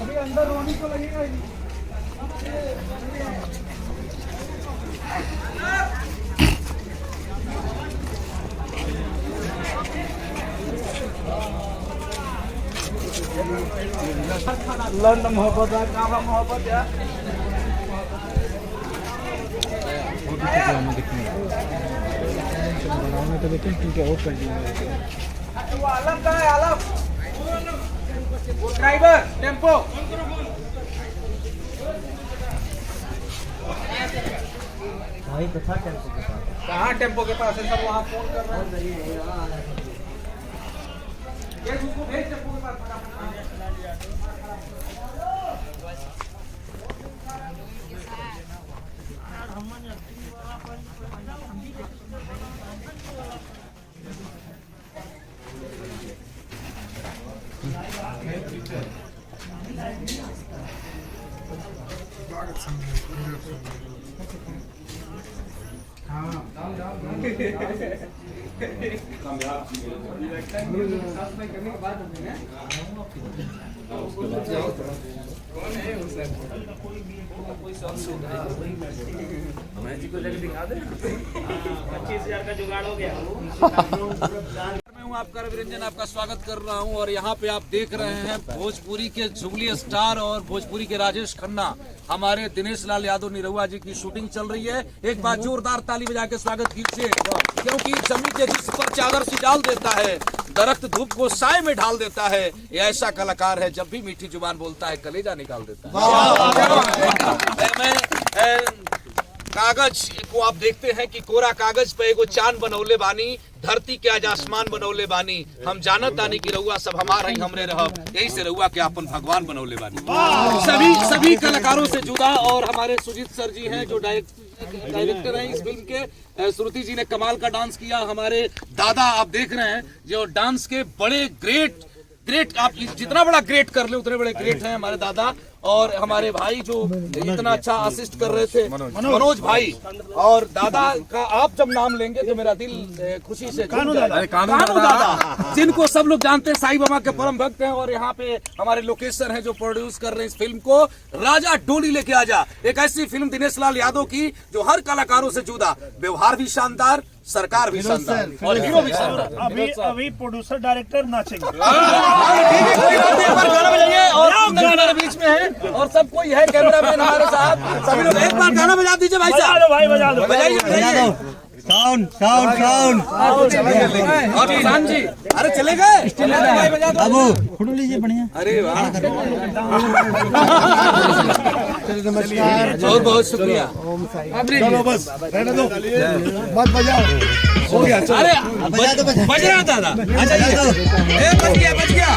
अभी अंदर रोनी को लगेगा ही। लंड मोहब्बत है, काबा मोहब्बत है। तो देखें ठीक है, और कर दिया। वो आलम का है, आलम। वो ड्राइवर टेम्पो। वही तो था टेम्पो के पास। कहाँ टेम्पो के पास है? सब वहाँ फोन कर रहा है। ये उसको भेज टेम्पो के पास फटाफट। जी को जगह दिखा दे। 25,000 का जुगाड़ हो गया। मैं हूं आपका रविरंजन, आपका स्वागत कर रहा हूं और यहाँ पे आप देख रहे हैं भोजपुरी के जुबली स्टार और भोजपुरी के राजेश खन्ना, हमारे दिनेश लाल यादव निरहुआ जी की शूटिंग चल रही है। एक बार जोरदार ताली बजा के स्वागत कीजिए, क्योंकि जमीन के जिस पर चादर सी डाल देता है, दरख्त धूप को साय में ढाल देता है, ये ऐसा कलाकार है जब भी मीठी जुबान बोलता है कलेजा निकाल देता है। मैं कागज को आप देखते हैं कि कोरा कागज पे एगो चांद बनौले बानी, धरती के आज आसमान बनौले बानी, हम जानत तानी कि रहुआ सब हमारा ही हमरे रहब, यही से रहुआ के अपन भगवान बनौले बानी। सभी कलाकारों से जुदा और हमारे सुजीत सर जी हैं जो डायरेक्टर हैं इस फिल्म के। श्रुति जी ने कमाल का डांस किया। हमारे दादा आप देख रहे हैं जो डांस के बड़े ग्रेट, आप जितना बड़ा ग्रेट कर ले उतने बड़े ग्रेट हैं हमारे दादा। और हमारे भाई जो इतना अच्छा असिस्ट कर रहे थे, मनोज भाई। और दादा का आप जब नाम लेंगे तो मेरा दिल खुशी से कानू दादा, जिनको सब लोग जानते हैं, साईं बाबा के परम भक्त हैं। और यहाँ पे हमारे लोकेश सर हैं जो प्रोड्यूस कर रहे हैं इस फिल्म को। राजा डोली लेके आजा, एक ऐसी फिल्म दिनेश लाल यादव की जो हर कलाकारों से जुदा, व्यवहार भी शानदार, सरकार भी शानदार और हीरो भी शानदार। अभी प्रोड्यूसर डायरेक्टर नाचेंगे। एक बार गाना बजाइए और हमारे बीच में है और सब कोई है, कैमरामैन हमारे साथ, सभी लोग एक बार गाना बजा दीजिए भाई साहब। भाई बजा दो, बजाइए। Sound sound sound. और किसान जी, अरे चले गए बाबू फोटो लीजिए बढ़िया। अरे वाह, नमस्कार, बहुत बहुत शुक्रिया। चलो बस रहने दो, मत बजाओ, हो गया। अरे बज रहा था। अच्छा, बच गया।